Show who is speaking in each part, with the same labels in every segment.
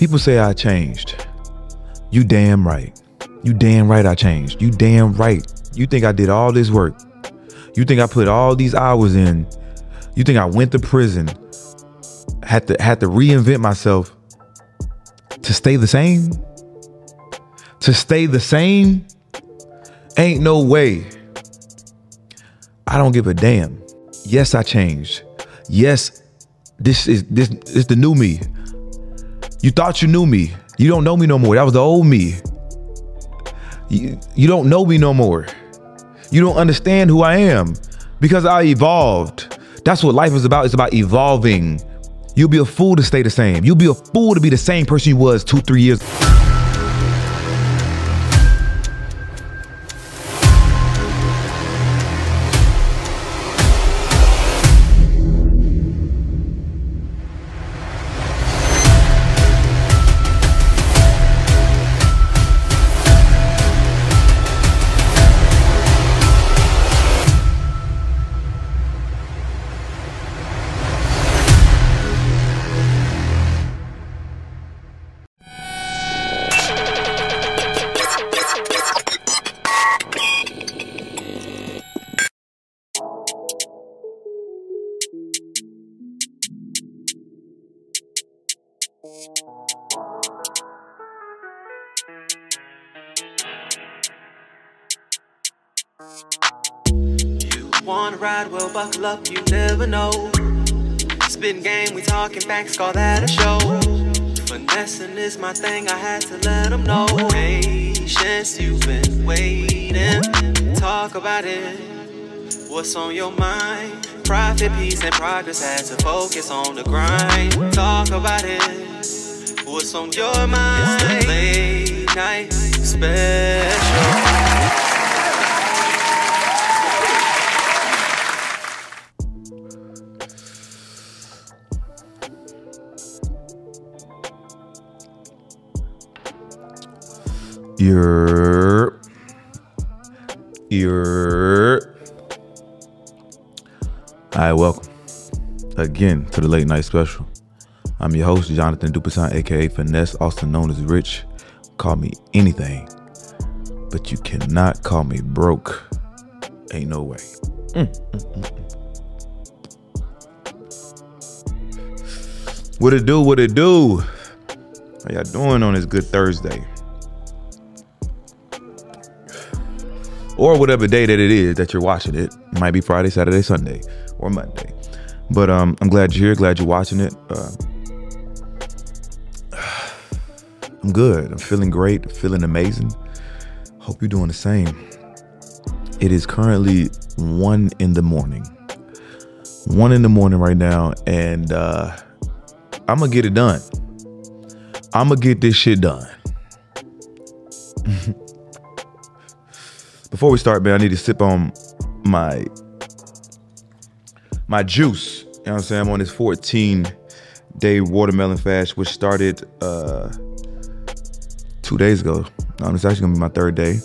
Speaker 1: People say I changed. You damn right. You damn right I changed. You damn right. You think I did all this work. You think I put all these hours in. You think I went to prison. Had to reinvent myself to stay the same? To stay the same? Ain't no way. I don't give a damn. Yes, I changed. Yes, this is the new me. You thought you knew me. You don't know me no more. That was the old me. You don't know me no more. You don't understand who I am because I evolved. That's what life is about. It's about evolving. You'll be a fool to stay the same. You'll be a fool to be the same person you was 2-3 years ago.
Speaker 2: You wanna ride, well buckle up, you never know. Spitting game, we talking facts, call that a show. Finessing is my thing, I had to let them know. Patience, you've been waiting. Talk about it, what's on your mind? Profit, peace, and progress, had to focus on the grind. Talk about it, what's on your mind? It's the late night special.
Speaker 1: Alright, welcome again to the late night special. I'm your host, Jonathan Dupasan, aka Finesse, also known as Rich. Call me anything, but you cannot call me broke. Ain't no way. What it do? What it do? How y'all doing on this good Thursday? Or whatever day that it is that you're watching it. It might be Friday, Saturday, Sunday, or Monday. But I'm glad you're here, glad you're watching it. I'm good. I'm feeling great, feeling amazing. Hope you're doing the same. It is currently 1 in the morning. 1 in the morning right now, and I'm gonna get it done. I'm gonna get this shit done. Before we start, man, I need to sip on my juice. You know what I'm saying? I'm on this 14-day watermelon fast, which started 2 days ago. It's actually gonna be my 3rd day.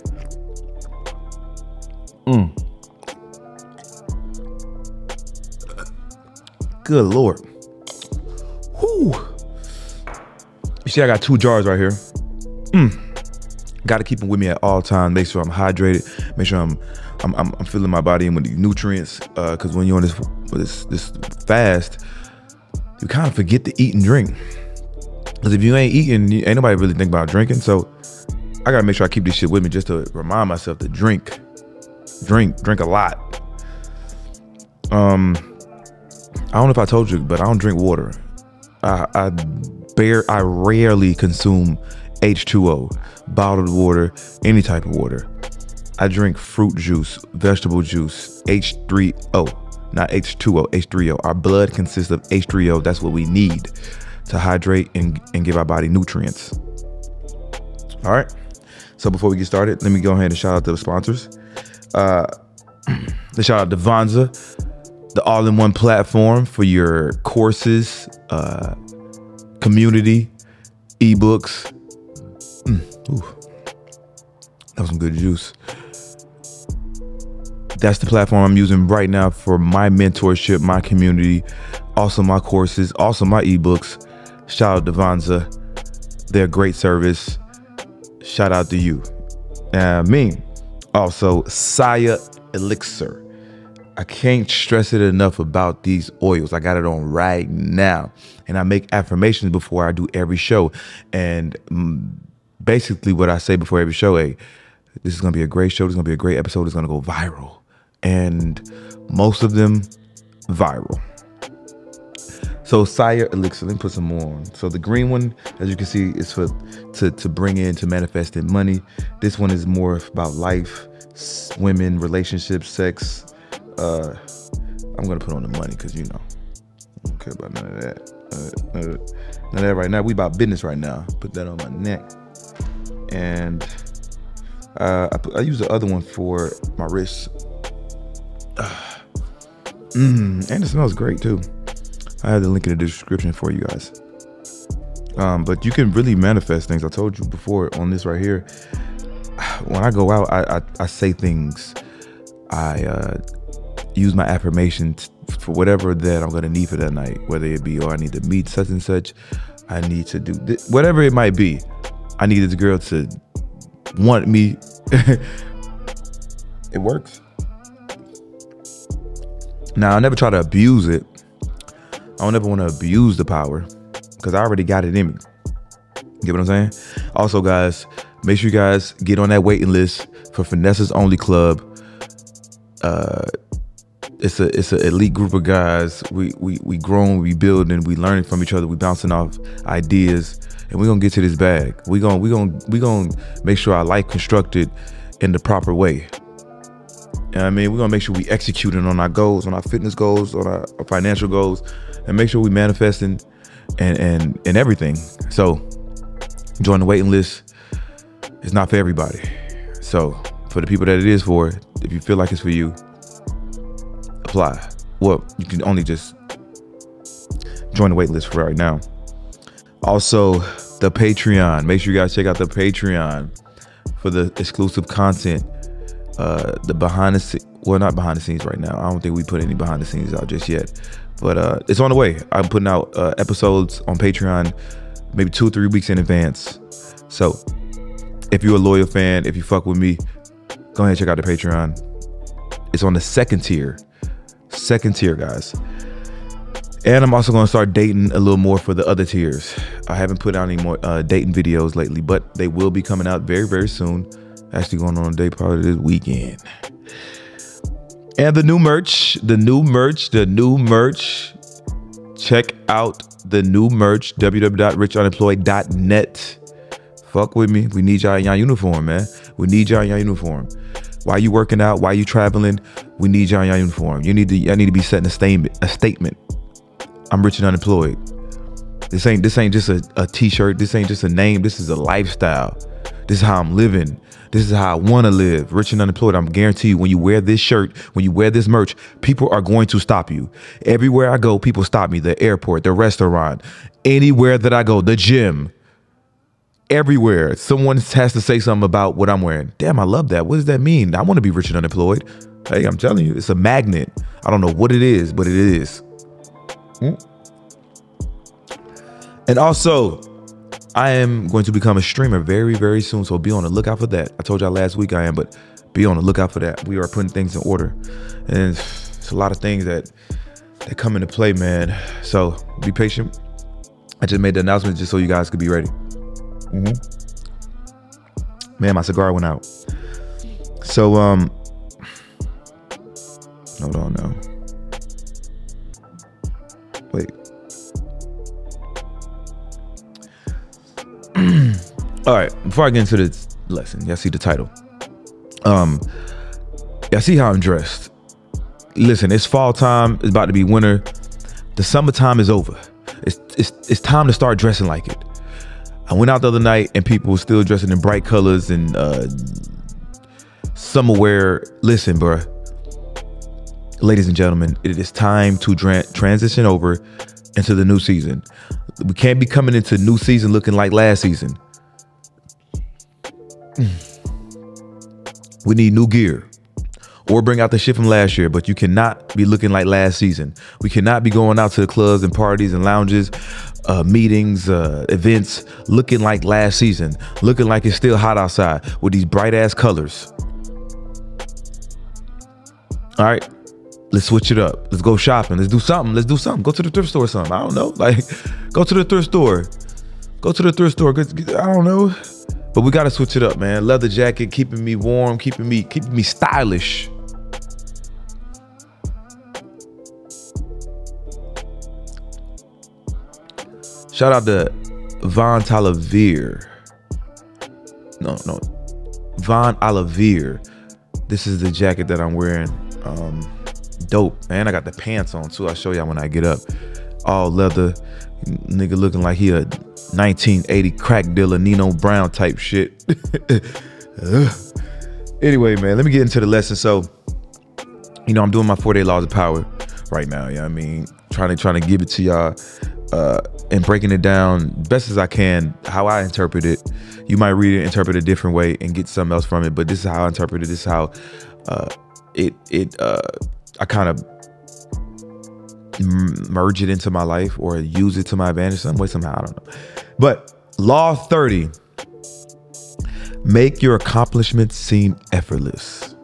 Speaker 1: Good Lord. Whew. You see, I got 2 jars right here. Got to keep them with me at all times. Make sure I'm hydrated. Make sure I'm filling my body in with the nutrients. Because when you're on this fast, you kind of forget to eat and drink. Because if you ain't eating, ain't nobody really think about drinking. So I gotta make sure I keep this shit with me just to remind myself to drink a lot. I don't know if I told you, but I don't drink water. I rarely consume H2O, bottled water, any type of water. I drink fruit juice, vegetable juice, H3O, not H2O, H3O. Our blood consists of H3O. That's what we need to hydrate and give our body nutrients. All right. So before we get started, let me go ahead and shout out to the sponsors. The shout out to Vonza, the all-in-one platform for your courses, community, ebooks. Ooh, that was some good juice. That's the platform I'm using right now for my mentorship, my community, also my courses, also my ebooks. Shout out to Vonza. They're great service. Shout out to you. Me. Also, Saya Elixir. I can't stress it enough about these oils. I got it on right now. And I make affirmations before I do every show. And basically what I say before every show, hey, this is going to be a great show. This is going to be a great episode. It's going to go viral. And most of them viral. So Saya Elixir, let me put some more on. So the green one, as you can see, is for to bring in, to manifest in money. This one is more about life, women, relationships, sex. I'm gonna put on the money because I don't care about none of that. None of that right now. We about business right now. Put that on my neck. And I use the other one for my wrist. And it smells great too. I have the link in the description for you guys. But you can really manifest things. I told you before on this right here. When I go out, I say things. I use my affirmations for whatever that I'm gonna need for that night. Whether it be, I need to meet such and such. I need to do this, whatever it might be. I need this girl to want me. It works. Now, I never try to abuse it. I don't ever want to abuse the power because I already got it in me. Get what I'm saying? Also, guys, make sure you guys get on that waiting list for Finesse's Only Club. It's an elite group of guys. We growing, we building, we learning from each other, we bouncing off ideas, and we're gonna get to this bag. We gonna make sure our life constructed in the proper way. You know what I mean? We're gonna make sure we executing on our goals, on our fitness goals, on our financial goals, and make sure we manifesting and everything. So join the waiting list. It's not for everybody. So for the people that it is for, if you feel like it's for you, apply. Well, you can only just join the wait list for right now. Also, the Patreon. Make sure you guys check out the Patreon for the exclusive content. The behind the scenes, well, not behind the scenes right now. I don't think we put any behind the scenes out just yet, but it's on the way. I'm putting out episodes on Patreon maybe 2 or 3 weeks in advance. So if you're a loyal fan, if you fuck with me, go ahead and check out the Patreon. It's on the second tier, guys. And I'm also going to start dating a little more for the other tiers. I haven't put out any more dating videos lately, but they will be coming out very, very soon. Actually going on a date probably this weekend. And the new merch. Check out the new merch, www.richunemployed.net. Fuck with me. We need y'all in your uniform, man. We need y'all in your uniform. While you working out, while you traveling, we need y'all in your uniform. I need to be setting a statement. I'm rich and unemployed. This ain't just a t-shirt. This ain't just a name. This is a lifestyle. This is how I'm living. This is how I want to live. Rich and unemployed. I'm guarantee you, when you wear this shirt, when you wear this merch, people are going to stop you. Everywhere I go, people stop me. The airport, the restaurant, anywhere that I go, the gym, everywhere. Someone has to say something about what I'm wearing. Damn, I love that. What does that mean? I want to be rich and unemployed. Hey, I'm telling you, it's a magnet. I don't know what it is, but it is. And also, I am going to become a streamer very, very soon, so be on the lookout for that. I told y'all last week I am, but be on the lookout for that. We are putting things in order, and it's a lot of things that come into play, man. So be patient. I just made the announcement just so you guys could be ready. Man, my cigar went out. So hold on now. Wait. All right, before I get into the lesson, y'all see the title. Y'all see how I'm dressed. Listen, it's fall time. It's about to be winter. The summertime is over. It's time to start dressing like it. I went out the other night and people were still dressing in bright colors and summer wear. Listen, bruh. Ladies and gentlemen, it is time to transition over into the new season. We can't be coming into new season looking like last season. We need new gear. or bring out the shit from last year, but you cannot be looking like last season. We cannot be going out to the clubs and parties and lounges, meetings, events, looking like last season, looking like it's still hot outside with these bright ass colors. All right, let's switch it up. Let's go shopping. Let's do something. Let's do something. Go to the thrift store or something. I don't know. Like, go to the thrift store. Go to the thrift store. I don't know. But we gotta switch it up, man. Leather jacket, keeping me warm, keeping me stylish. Shout out to Von Talavere. No, Von Olivier. This is the jacket that I'm wearing. Dope, man. I got the pants on too. I'll show y'all when I get up. All leather. Nigga looking like he a 1980 crack dealer, Nino Brown type shit. Anyway, man, let me get into the lesson. So, you know, I'm doing my 4-day laws of power right now. You know what I mean? Trying to give it to y'all and breaking it down best as I can, how I interpret it. You might read it, interpret it a different way and get something else from it, but this is how I interpret it. This is how I kind of merge it into my life or use it to my advantage some way, somehow. I don't know. But law 30, make your accomplishments seem effortless.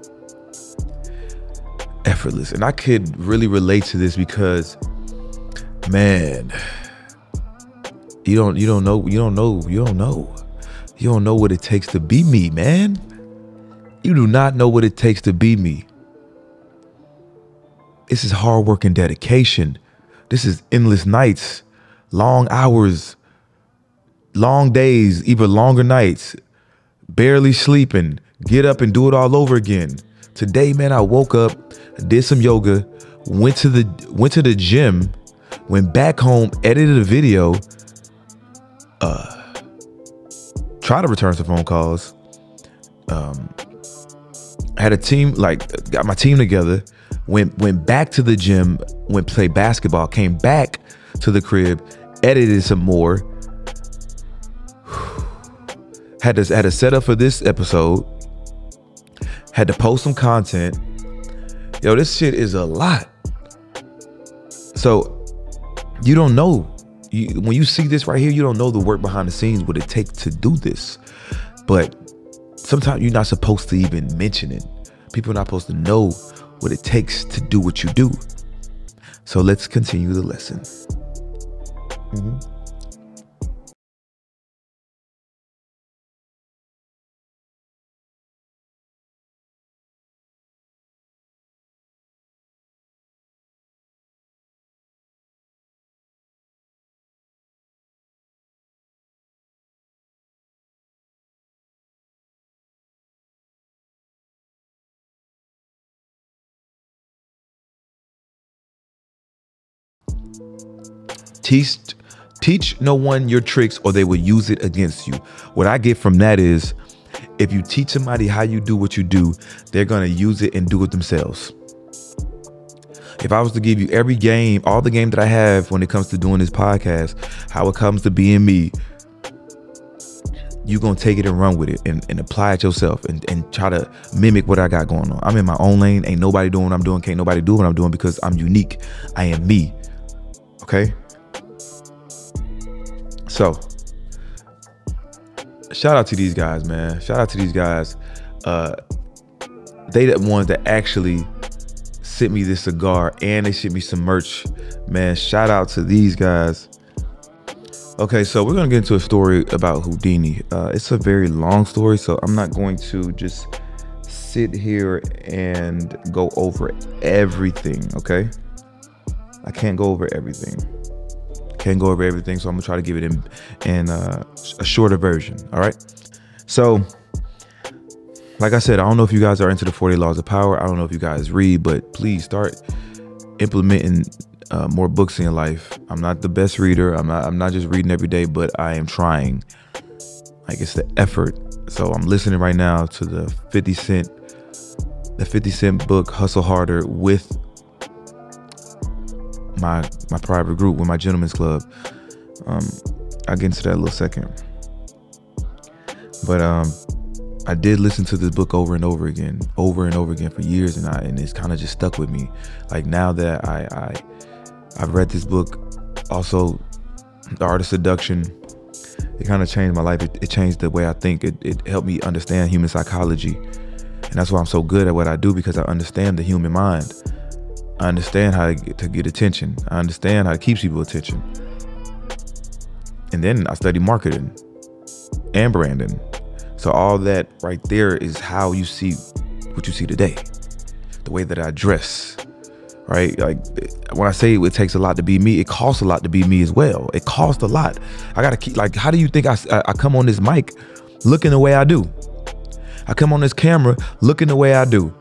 Speaker 1: Effortless. And I could really relate to this because, man, you don't know what it takes to be me, man. You do not know what it takes to be me. This is hard work and dedication. This is endless nights, long hours, long days, even longer nights, barely sleeping, get up and do it all over again. Today, man, I woke up, did some yoga, went to the gym, went back home, edited a video, tried to return some phone calls, had a team, like got my team together, went back to the gym, went play basketball, came back to the crib, edited some more, had to set up for this episode, had to post some content. Yo, this shit is a lot. So you don't know, when you see this right here, you don't know the work behind the scenes, what it takes to do this. But sometimes you're not supposed to even mention it. People are not supposed to know what it takes to do what you do. So let's continue the lesson. Teach no one your tricks or they will use it against you. What I get from that is, if you teach somebody how you do what you do, they're going to use it and do it themselves. If I was to give you every game, all the game that I have when it comes to doing this podcast, how it comes to being me, you're going to take it and run with it and apply it yourself and try to mimic what I got going on. I'm in my own lane. Ain't nobody doing what I'm doing. Can't nobody do what I'm doing because I'm unique. I am me. Okay? So, shout out to these guys, man. Shout out to these guys. They the ones that actually sent me this cigar and they sent me some merch. Man, shout out to these guys. Okay, so we're going to get into a story about Houdini. It's a very long story, so I'm not going to just sit here and go over everything, okay? I can't go over everything. Can't go over everything, so I'm gonna try to give it in a shorter version. All right. So, like I said, I don't know if you guys are into the 40 laws of power. I don't know if you guys read, but please start implementing more books in your life. I'm not the best reader. I'm not just reading every day, but I am trying. Like, it's the effort. So I'm listening right now to the 50 Cent book, Hustle Harder, with my private group, with my gentlemen's club. I'll get into that in a little second. But I did listen to this book over and over again for years, and it's kind of just stuck with me. Like now that I've read this book, also The Art of Seduction, it kind of changed my life. It changed the way I think. It helped me understand human psychology, and that's why I'm so good at what I do, because I understand the human mind. I understand how to get attention. I understand how to keep people's attention. And then I study marketing and branding. So all that right there is how you see what you see today. The way that I dress, right? Like when I say it takes a lot to be me, it costs a lot to be me as well. It costs a lot. I gotta keep, like, how do you think I come on this mic looking the way I do? I come on this camera looking the way I do.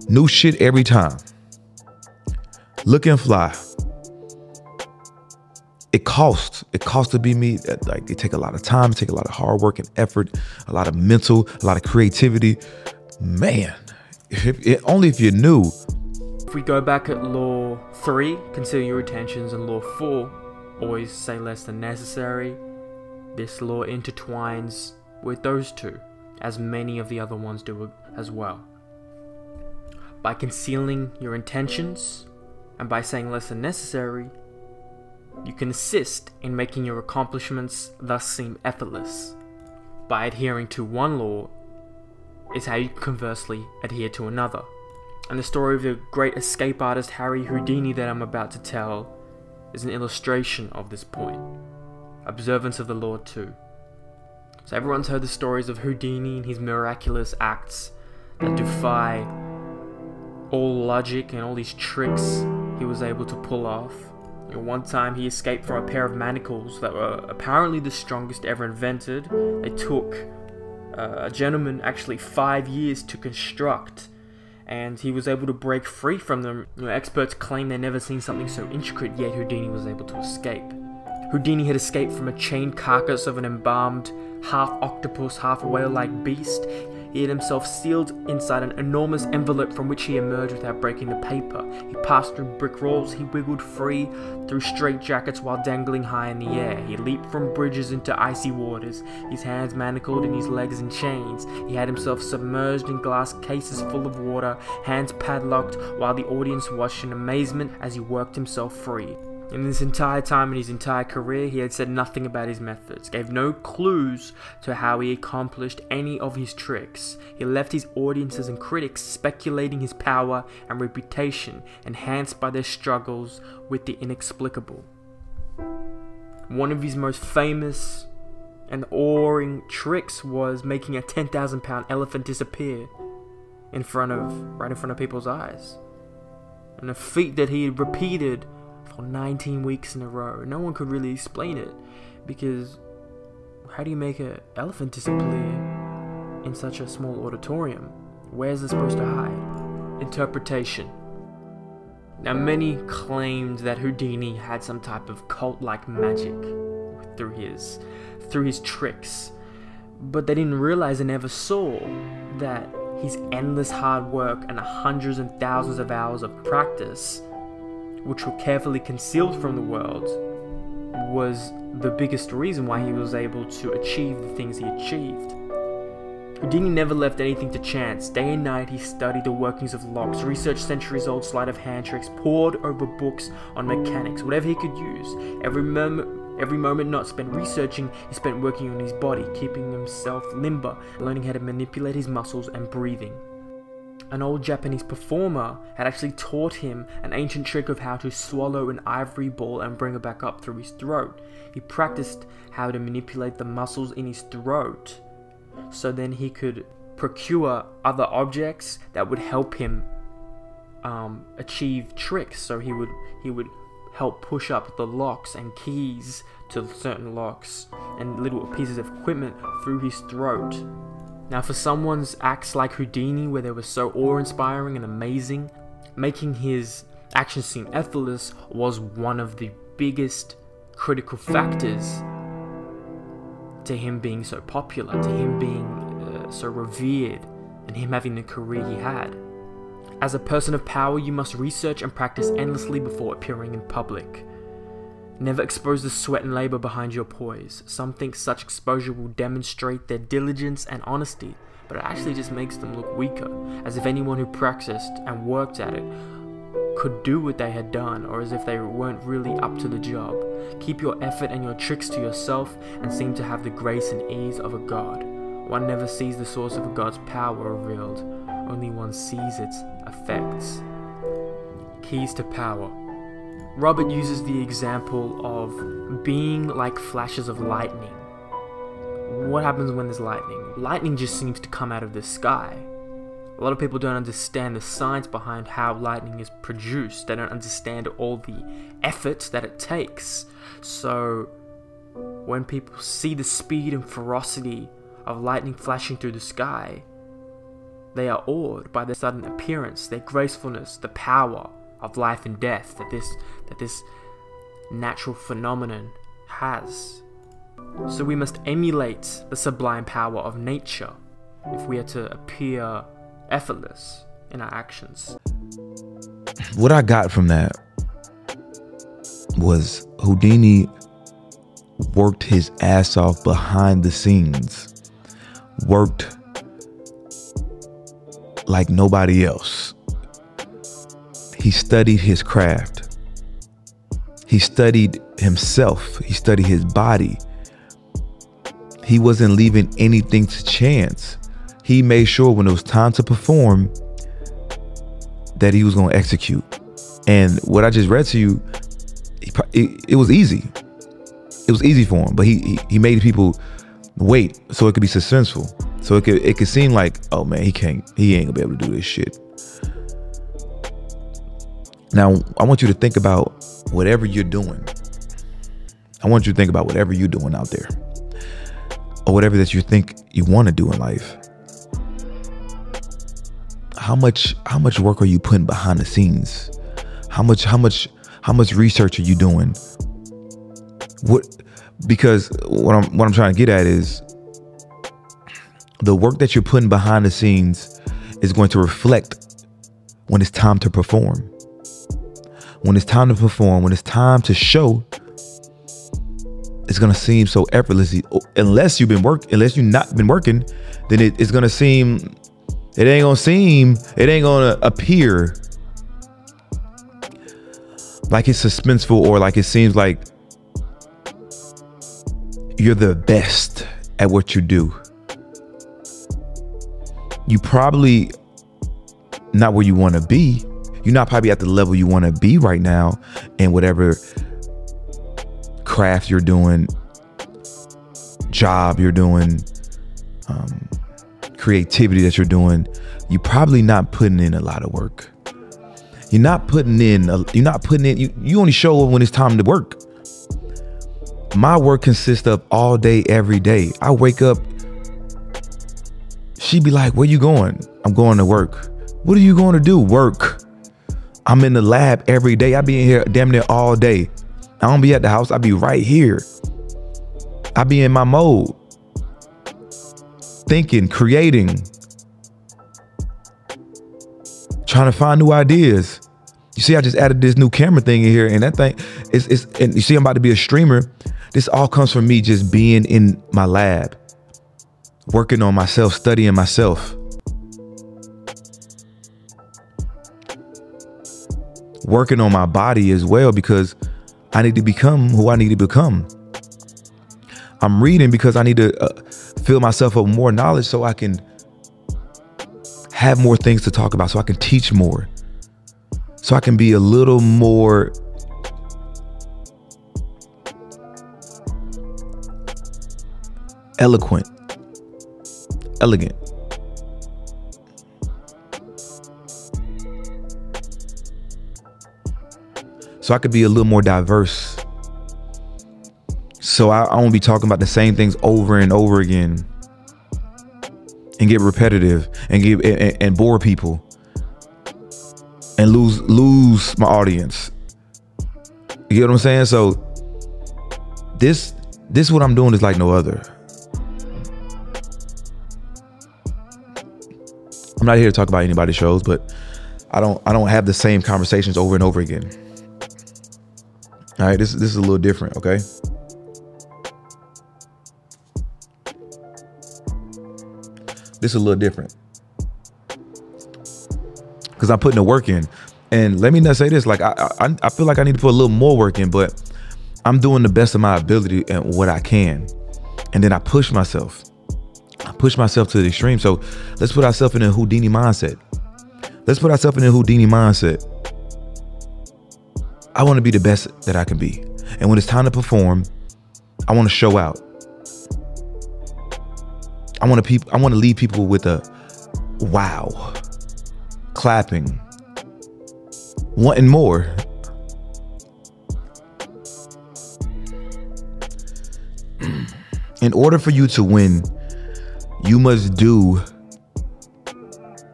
Speaker 1: New shit every time. Looking fly. It costs to be me. Like, it take a lot of time, it take a lot of hard work and effort, a lot of mental, a lot of creativity. Man, only if you knew.
Speaker 3: If we go back at law 3, conceal your intentions, and law 4, always say less than necessary, this law intertwines with those two, as many of the other ones do as well. By concealing your intentions and by saying less than necessary, you can assist in making your accomplishments thus seem effortless. By adhering to one law is how you conversely adhere to another. And the story of the great escape artist Harry Houdini that I'm about to tell is an illustration of this point. Observance of the law too. So everyone's heard the stories of Houdini and his miraculous acts that defy all logic and all these tricks he was able to pull off. One time he escaped from a pair of manacles that were apparently the strongest ever invented. They took a gentleman actually 5 years to construct, and he was able to break free from them. Experts claim they've never seen something so intricate, yet Houdini was able to escape. Houdini had escaped from a chained carcass of an embalmed half octopus, half whale-like beast. He had himself sealed inside an enormous envelope from which he emerged without breaking the paper. He passed through brick walls, he wiggled free through straitjackets while dangling high in the air. He leaped from bridges into icy waters, his hands manacled and his legs in chains. He had himself submerged in glass cases full of water, hands padlocked, while the audience watched in amazement as he worked himself free. In this entire time in his entire career, he had said nothing about his methods, gave no clues to how he accomplished any of his tricks. He left his audiences and critics speculating his power and reputation, enhanced by their struggles with the inexplicable. One of his most famous and awing tricks was making a 10,000-pound elephant disappear right in front of people's eyes. And a feat that he had repeated for 19 weeks in a row. No one could really explain it, because how do you make an elephant disappear in such a small auditorium? Where's it supposed to hide? Interpretation. Now, many claimed that Houdini had some type of cult-like magic through his tricks, but they didn't realize and never saw that his endless hard work and hundreds and thousands of hours of practice, which were carefully concealed from the world, was the biggest reason why he was able to achieve the things he achieved. Houdini never left anything to chance. Day and night he studied the workings of locks, researched centuries-old sleight of hand tricks, pored over books on mechanics, whatever he could use. Every moment not spent researching, he spent working on his body, keeping himself limber, learning how to manipulate his muscles and breathing. An old Japanese performer had actually taught him an ancient trick of how to swallow an ivory ball and bring it back up through his throat. He practiced how to manipulate the muscles in his throat, so then he could procure other objects that would help him achieve tricks. So he would help push up the locks and keys to certain locks and little pieces of equipment through his throat. Now, for someone's acts like Houdini, where they were so awe-inspiring and amazing, making his actions seem effortless was one of the biggest critical factors to him being so popular, to him being so revered, and him having the career he had. As a person of power, you must research and practice endlessly before appearing in public. Never expose the sweat and labor behind your poise. Some think such exposure will demonstrate their diligence and honesty, but it actually just makes them look weaker, as if anyone who practiced and worked at it could do what they had done, or as if they weren't really up to the job. Keep your effort and your tricks to yourself and seem to have the grace and ease of a god. One never sees the source of a god's power revealed, only one sees its effects. Keys to power. Robert uses the example of being like flashes of lightning. What happens when there's lightning? Lightning just seems to come out of the sky. A lot of people don't understand the science behind how lightning is produced. They don't understand all the efforts that it takes. So when people see the speed and ferocity of lightning flashing through the sky, they are awed by their sudden appearance, their gracefulness, the power of life and death that this natural phenomenon has. So we must emulate the sublime power of nature if we are to appear effortless in our actions.
Speaker 1: What I got from that was Houdini worked his ass off behind the scenes, worked like nobody else. He studied his craft. He studied himself. He studied his body. He wasn't leaving anything to chance. He made sure when it was time to perform that he was going to execute. And what I just read to you, it was easy. It was easy for him, but he made people wait so it could be suspenseful. So it could seem like, oh man, he ain't gonna be able to do this shit. Now, I want you to think about whatever you're doing. I want you to think about whatever you're doing out there, or whatever that you think you want to do in life. How much work are you putting behind the scenes? How much research are you doing? Because what I'm trying to get at is the work that you're putting behind the scenes is going to reflect when it's time to perform. When it's time to perform, when it's time to show, it's gonna seem so effortlessly. Unless you've not been working, then it's gonna seem. It ain't gonna appear like it's suspenseful, or like it seems like you're the best at what you do. You probably not where you want to be. You're not probably at the level you want to be right now in whatever craft you're doing, job you're doing, creativity that you're doing. You're probably not putting in a lot of work. You only show up when it's time to work. My work consists of all day, every day. I wake up. She'd be like, where you going? I'm going to work. What are you going to do? Work. I'm in the lab every day. I be in here damn near all day. I don't be at the house. I be right here. I be in my mode. Thinking, creating. Trying to find new ideas. You see, I just added this new camera thing in here, and that thing is and you see I'm about to be a streamer. This all comes from me just being in my lab, working on myself, studying myself. Working on my body as well, because I need to become who I need to become. I'm reading because I need to fill myself up with more knowledge so I can have more things to talk about, so I can teach more, so I can be a little more eloquent, elegant. So I could be a little more diverse. So I won't be talking about the same things over and over again and get repetitive and bore people and lose my audience. You get what I'm saying? So this what I'm doing is like no other. I'm not here to talk about anybody's shows, but I don't have the same conversations over and over again. All right, this is a little different, okay? This is a little different. Because I'm putting the work in. And let me not say this, like I feel like I need to put a little more work in, but I'm doing the best of my ability and what I can. And then I push myself. I push myself to the extreme. So let's put ourselves in a Houdini mindset. Let's put ourselves in a Houdini mindset. I want to be the best that I can be. And when it's time to perform, I want to show out. I want to leave people with a wow, clapping, wanting more. In order for you to win, you must do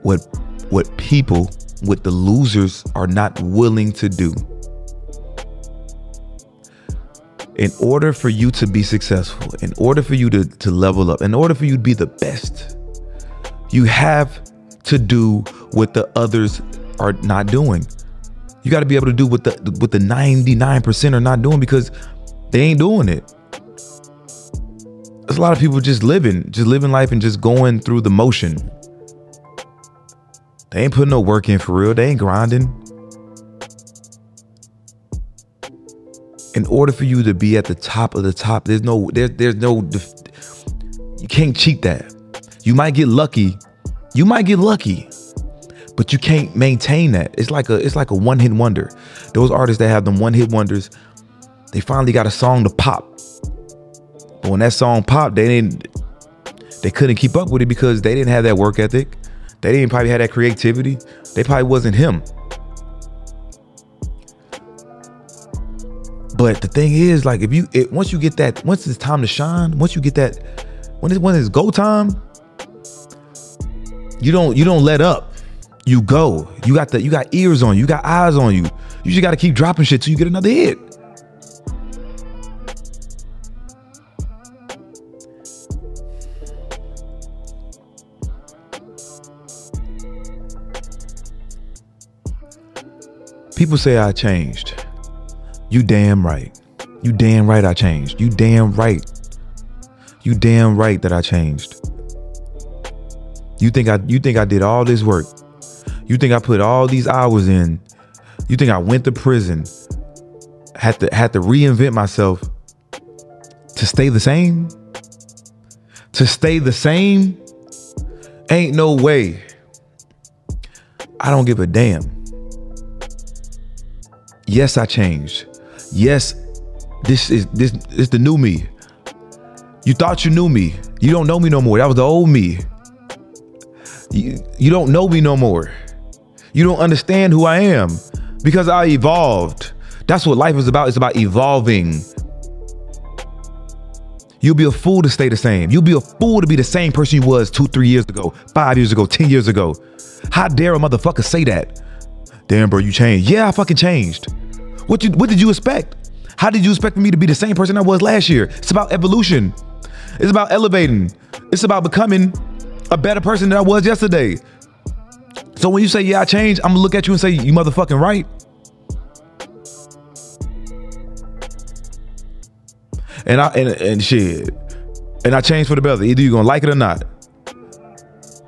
Speaker 1: what the losers are not willing to do. In order for you to be successful, in order for you to level up, in order for you to be the best, you have to do what the others are not doing. You got to be able to do what the 99% are not doing, because they ain't doing it. There's a lot of people just living life and just going through the motion. They ain't putting no work in for real. They ain't grinding. In order for you to be at the top of the top, there's no, you can't cheat that. You might get lucky, but you can't maintain that. It's like a one-hit wonder. Those artists that have them one-hit wonders, they finally got a song to pop. But when that song popped, they couldn't keep up with it because they didn't have that work ethic. They didn't probably have that creativity. They probably wasn't him. But the thing is, like, once it's time to shine, once you get that, when it's go time, you don't let up. You go. You got ears on you. You got eyes on you. You just got to keep dropping shit till you get another hit. People say I changed. You damn right. You damn right I changed. You damn right. You damn right that I changed. You think I did all this work. You think I put all these hours in. You think I went to prison. Had to reinvent myself to stay the same? To stay the same? Ain't no way. I don't give a damn. Yes, I changed. Yes, this is the new me. You thought you knew me. You don't know me no more. That was the old me. You don't know me no more. You don't understand who I am because I evolved. That's what life is about. It's about evolving. You'll be a fool to stay the same. You'll be a fool to be the same person you was 2, 3 years ago, 5 years ago, 10 years ago. How dare a motherfucker say that? Damn, bro, you changed. Yeah, I fucking changed. What did you expect? How did you expect me to be the same person I was last year? It's about evolution. It's about elevating. It's about becoming a better person than I was yesterday. So when you say, yeah, I changed, I'm gonna look at you and say, you motherfucking right. And shit. And I changed for the better. Either you're gonna like it or not.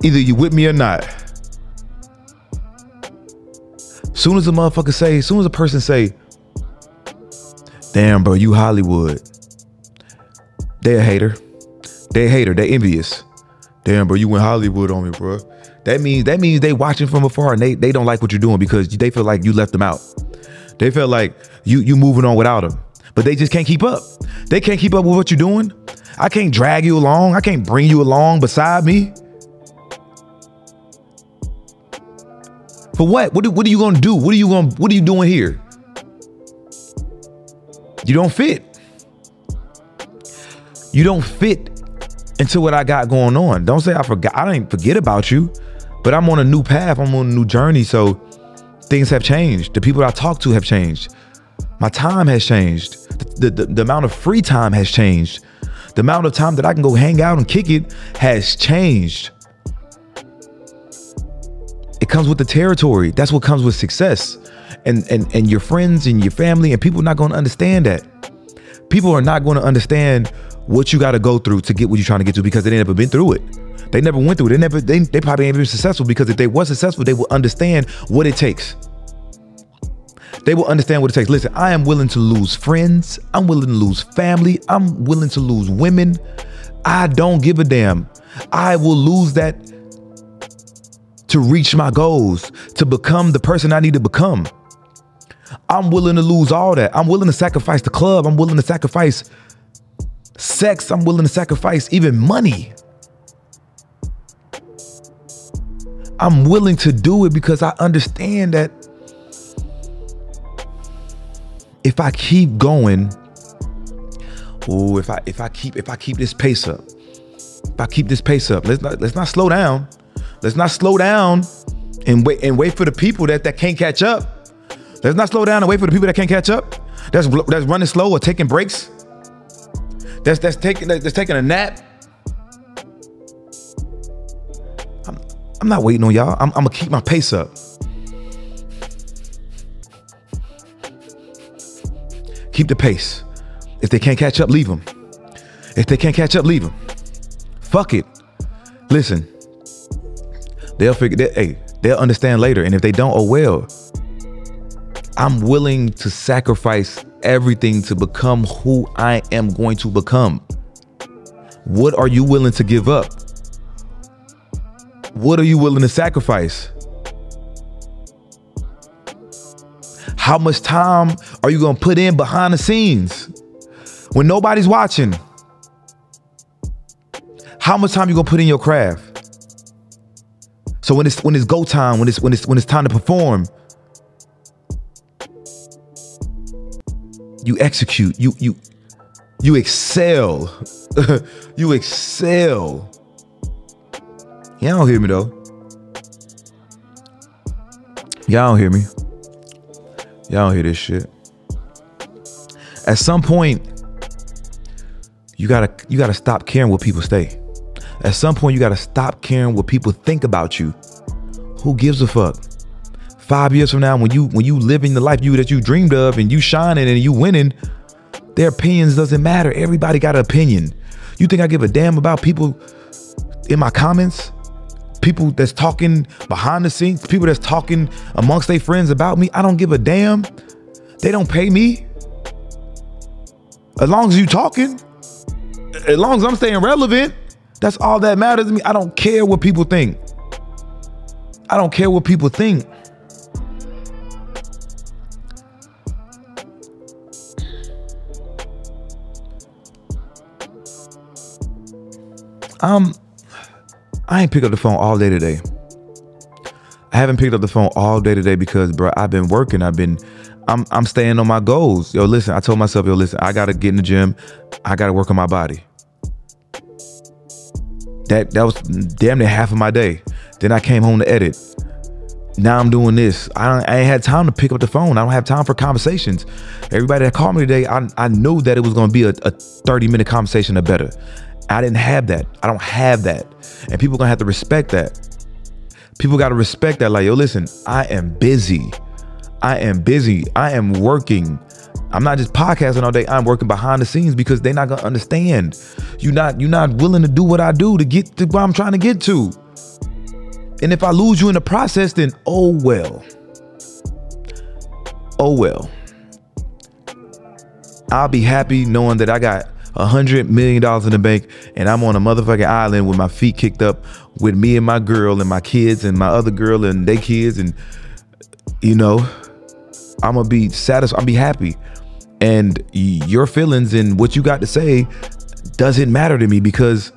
Speaker 1: Either you with me or not. Soon as a person say, damn, bro, you Hollywood. They a hater. They a hater. They envious. Damn, bro, you went Hollywood on me, bro. That means they watching from afar and they don't like what you're doing because they feel like you left them out. They feel like you moving on without them, but they just can't keep up. They can't keep up with what you're doing. I can't drag you along. I can't bring you along beside me. For what? What are you gonna do? What are you doing here? You don't fit. You don't fit into what I got going on. Don't say I forgot. I didn't forget about you, but I'm on a new path. I'm on a new journey. So things have changed. The people I talk to have changed. My time has changed. The amount of free time has changed. The amount of time that I can go hang out and kick it has changed. It comes with the territory. That's what comes with success. and your friends and your family, and people are not going to understand that. People are not going to understand what you got to go through to get what you're trying to get to, because they never been through it. They never went through it. They probably ain't been successful, because if they were successful, they would understand what it takes. They will understand what it takes. Listen, I am willing to lose friends. I'm willing to lose family. I'm willing to lose women. I don't give a damn. I will lose that to reach my goals, to become the person I need to become. I'm willing to lose all that. I'm willing to sacrifice the club. I'm willing to sacrifice sex. I'm willing to sacrifice even money. I'm willing to do it because I understand that if I keep going, if I keep this pace up, let's not slow down. Let's not slow down and wait for the people that can't catch up. Let's not slow down and wait for the people that can't catch up. That's running slow or taking breaks. That's taking a nap. I'm not waiting on y'all. I'm gonna keep my pace up. Keep the pace. If they can't catch up, leave them. If they can't catch up, leave them. Fuck it. Listen, they'll understand later. And if they don't, oh well. I'm willing to sacrifice everything to become who I am going to become. What are you willing to give up? What are you willing to sacrifice? How much time are you going to put in behind the scenes when nobody's watching? How much time you going to put in your craft? So when it's go time, when it's time to perform, you execute, you excel. You excel. Y'all don't hear me though. Y'all don't hear me. Y'all don't hear this shit. At some point, you gotta stop caring what people say. At some point, you gotta stop caring what people think about you. Who gives a fuck? 5 years from now, when you living the life that you dreamed of and you shining and you winning, their opinions doesn't matter. Everybody got an opinion. You think I give a damn about people in my comments? People that's talking behind the scenes, people that's talking amongst their friends about me? I don't give a damn. They don't pay me. As long as you talking, as long as I'm staying relevant, that's all that matters to me. I don't care what people think. I don't care what people think. I ain't picked up the phone all day today. I haven't picked up the phone all day today because, bro, I've been working. I'm staying on my goals. Yo, listen, I told myself, I gotta get in the gym. I gotta work on my body. That was damn near half of my day. Then I came home to edit. Now I'm doing this. I ain't had time to pick up the phone. I don't have time for conversations. Everybody that called me today, I knew that it was gonna be a 30-minute conversation or better. I didn't have that. I don't have that. And people gonna have to respect that. People gotta respect that. Like, yo, listen, I am busy. I am working. I'm not just podcasting all day. I'm working behind the scenes because they're not gonna understand. You're not willing to do what I do to get to where I'm trying to get to. And if I lose you in the process, then oh well. Oh well. I'll be happy knowing that I got $100 million in the bank and I'm on a motherfucking island with my feet kicked up with me and my girl and my kids and my other girl and they kids, and I'm gonna be satisfied. I'll be happy. And your feelings and what you got to say doesn't matter to me, because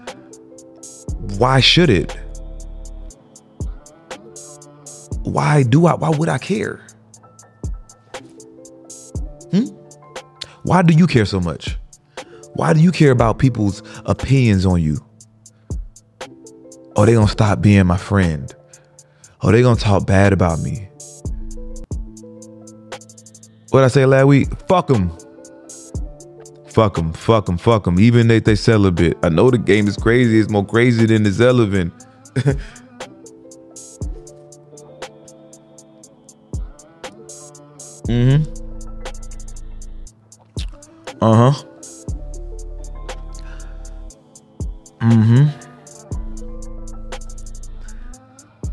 Speaker 1: why should it? Why would I care? Why do you care so much? Why do you care about people's opinions on you? Oh, they gonna stop being my friend. Oh, they gonna talk bad about me. What I say last week? Fuck them. Fuck them, fuck them, fuck them. Even if they celibate. I know the game is crazy. It's more crazy than it's relevant.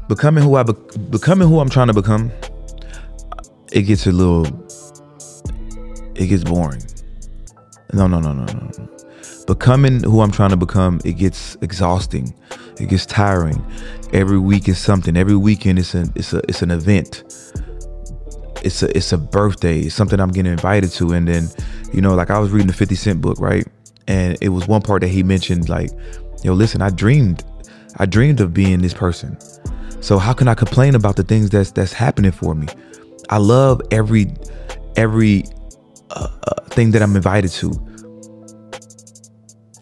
Speaker 1: Becoming who I'm trying to become, it gets boring. No. Becoming who I'm trying to become, it gets exhausting. It gets tiring. Every week is something. Every weekend it's an event. It's a birthday. It's something I'm getting invited to. And then, like I was reading the 50 Cent book, right? And it was one part that he mentioned, like, yo, listen, I dreamed of being this person. So how can I complain about the things that's happening for me? I love every thing that I'm invited to.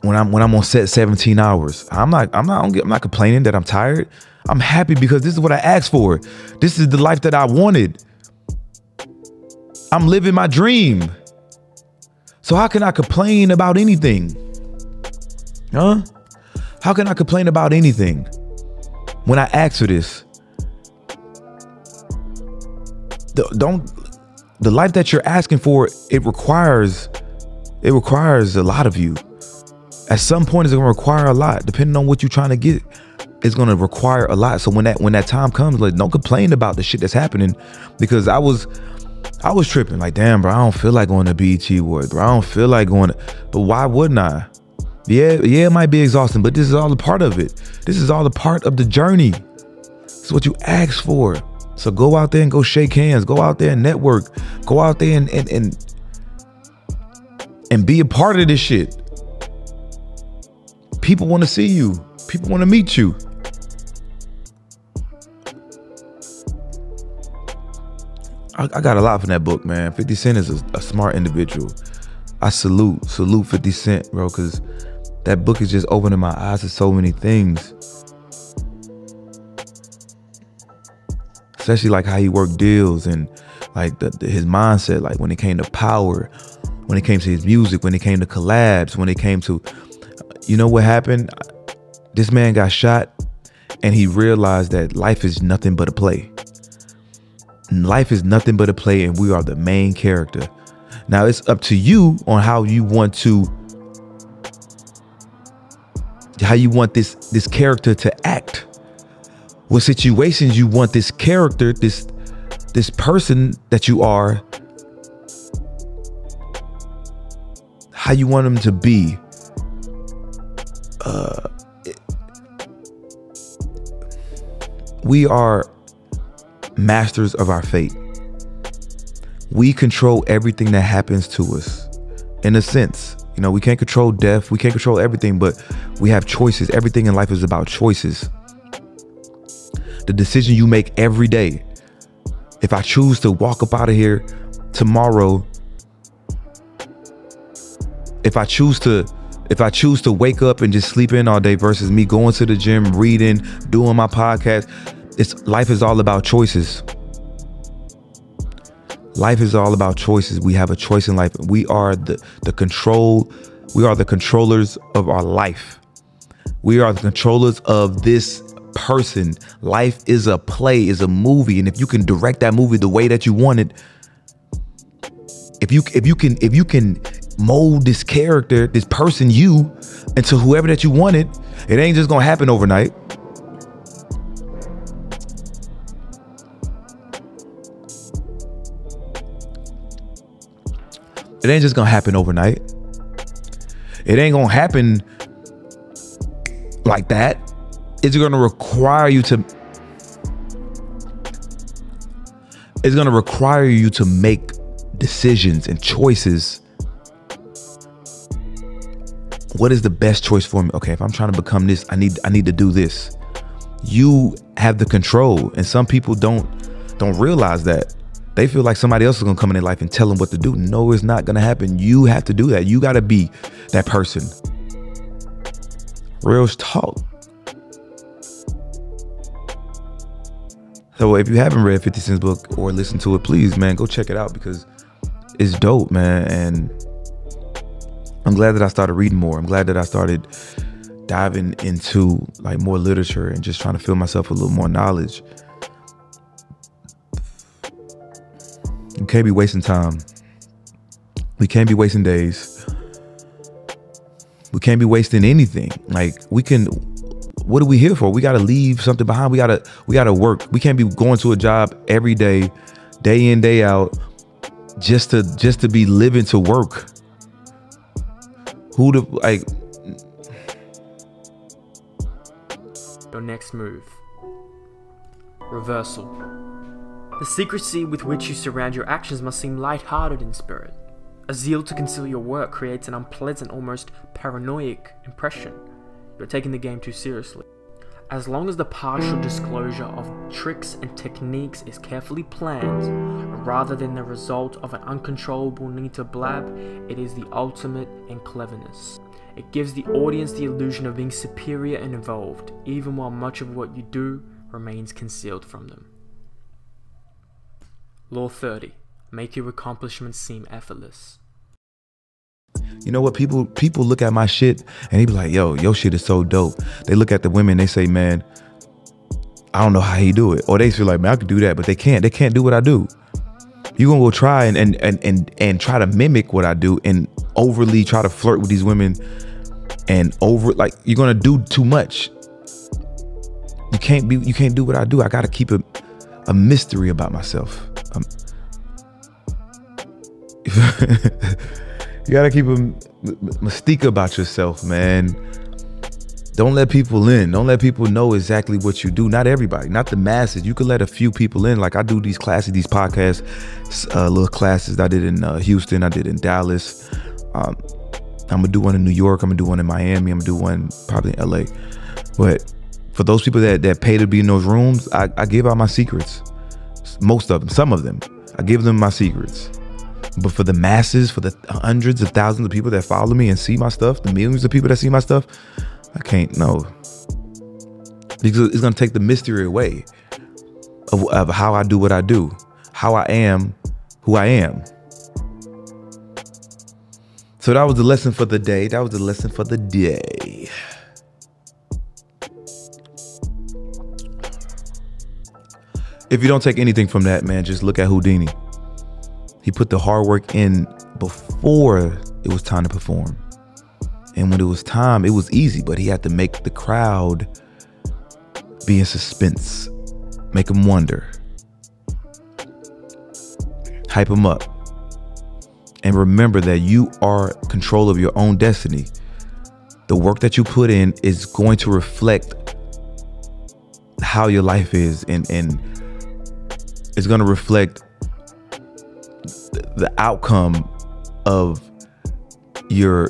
Speaker 1: When I'm on set 17 hours, I'm not complaining that I'm tired. I'm happy because this is what I asked for. This is the life that I wanted. I'm living my dream. So how can I complain about anything? Huh? How can I complain about anything when I asked for this? The life that you're asking for, it requires a lot of you. At some point, it's gonna require a lot. Depending on what you're trying to get, it's gonna require a lot. So when that time comes, like, don't complain about the shit that's happening, because I was tripping. Like, damn, bro, I don't feel like going to BET Awards, bro. I don't feel like going to, but why wouldn't I? Yeah, it might be exhausting, but this is all a part of it. This is all a part of the journey. It's what you asked for. So go out there and go shake hands. Go out there and network. Go out there and be a part of this shit. People want to see you. People want to meet you. I got a lot from that book, man. 50 Cent is a smart individual. I salute 50 Cent, bro, because that book is just opening my eyes to so many things. Especially like how he worked deals and like his mindset, like when it came to power, when it came to his music, when it came to collabs, when it came to, what happened? This man got shot and he realized that life is nothing but a play. Life is nothing but a play, and we are the main character. Now it's up to you on how you want this character to act. What situations you want this character, this person that you are, how you want them to be. We are masters of our fate. We control everything that happens to us. In a sense, we can't control death. We can't control everything, but we have choices. Everything in life is about choices. The decision you make every day. If I choose to walk up out of here tomorrow, if I choose to wake up and just sleep in all day versus me going to the gym, reading, doing my podcast, life is all about choices. Life is all about choices. We have a choice in life. We are the controllers of our life. We are the controllers of this person. Life is a play, is a movie, and if you can direct that movie the way that you want it, if you can mold this character, this person, you, into whoever that you wanted, it ain't just gonna happen overnight. It ain't just gonna happen overnight. It ain't gonna happen like that. It's gonna require you to make decisions and choices. What is the best choice for me? Okay, if I'm trying to become this, I need to do this. You have the control, and some people don't realize that. They feel like somebody else is gonna come in their life and tell them what to do. No, it's not gonna happen. You have to do that. You gotta be that person. Real talk. So if you haven't read 50 Cent's book or listened to it, please, man, go check it out because it's dope, man. And I'm glad that I started reading more. I'm glad that I started diving into like more literature and just trying to fill myself with a little more knowledge. You can't be wasting time. We can't be wasting days. We can't be wasting anything. Like, what are we here for? We gotta leave something behind. We gotta work. We can't be going to a job every day in, day out, just to be living to work.
Speaker 3: Your next move. Reversal. The secrecy with which you surround your actions must seem light-hearted in spirit. A zeal to conceal your work creates an unpleasant, almost paranoid impression. You're taking the game too seriously. As long as the partial disclosure of tricks and techniques is carefully planned, rather than the result of an uncontrollable need to blab, it is the ultimate in cleverness. It gives the audience the illusion of being superior and evolved, even while much of what you do remains concealed from them. Law 30. Make your accomplishments seem effortless.
Speaker 1: You know what? People look at my shit and they be like, yo, your shit is so dope. They look at the women, they say, man, I don't know how he do it. Or they feel like, man, I could do that, but they can't. They can't do what I do. You're gonna go try and try to mimic what I do and overly try to flirt with these women and you're gonna do too much. You can't do what I do. I gotta keep a mystery about myself. You gotta keep a mystique about yourself, man. Don't let people in. Don't let people know exactly what you do. Not everybody, not the masses. You can let a few people in. Like I do these classes, these podcasts, little classes I did in Houston, I did in Dallas. I'm gonna do one in New York. I'm gonna do one in Miami. I'm gonna do one probably in LA. But for those people that pay to be in those rooms, I give out my secrets. Most of them, some of them, I give them my secrets. But for the masses, for the hundreds of thousands of people that follow me and see my stuff, the millions of people that see my stuff, I can't know. It's gonna take the mystery away of how I do what I do, how I am, who I am. So that was the lesson for the day. That was the lesson for the day. If you don't take anything from that, man, just look at Houdini. He put the hard work in before it was time to perform. And when it was time, it was easy, but he had to make the crowd be in suspense, make them wonder, hype them up. And remember that you are in control of your own destiny. The work that you put in is going to reflect how your life is, and it's going to reflect the outcome of your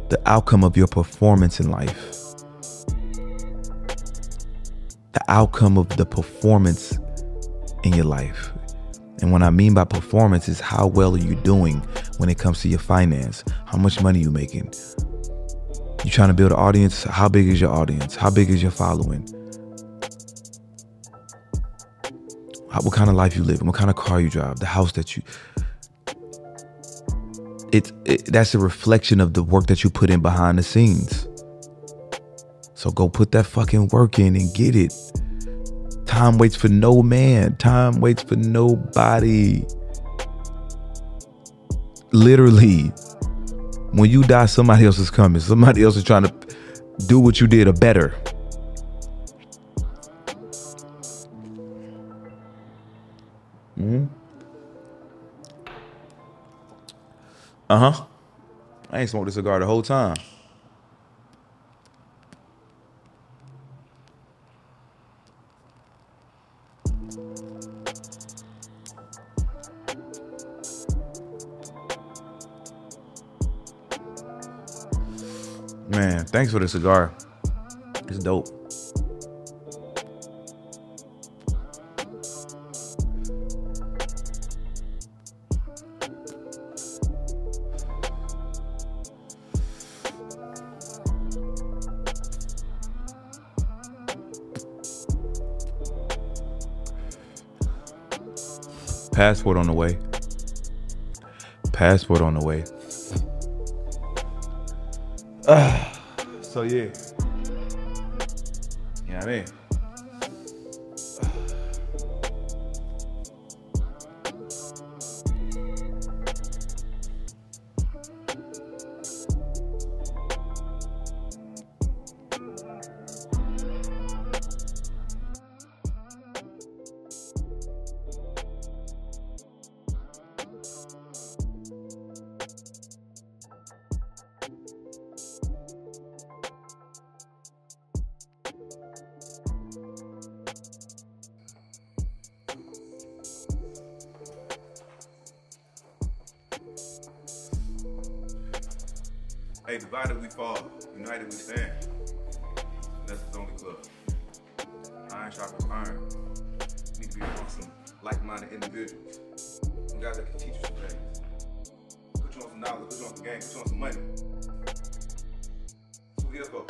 Speaker 1: the outcome of your performance in life. The outcome of the performance in your life. And what I mean by performance is how well are you doing when it comes to your finance? How much money you making? You trying to build an audience? How big is your audience? How big is your following? What kind of life you live in? What kind of car you drive? The house that you... That's a reflection of the work that you put in behind the scenes. So go put that fucking work in and get it. Time waits for no man. Time waits for nobody. Literally. When you die, somebody else is coming. Somebody else is trying to do what you did or better. I ain't smoked a cigar the whole time. Man, thanks for the cigar. It's dope. Passport on the way. Passport on the way. So yeah. You know what I mean? Hey, divided we fall, united we stand. That's the only club. Iron sharpens iron. Need to be around some like-minded individuals. Some guys that can teach you some things. Put you on some knowledge, put you on some game, put you on some money. That's what we here for.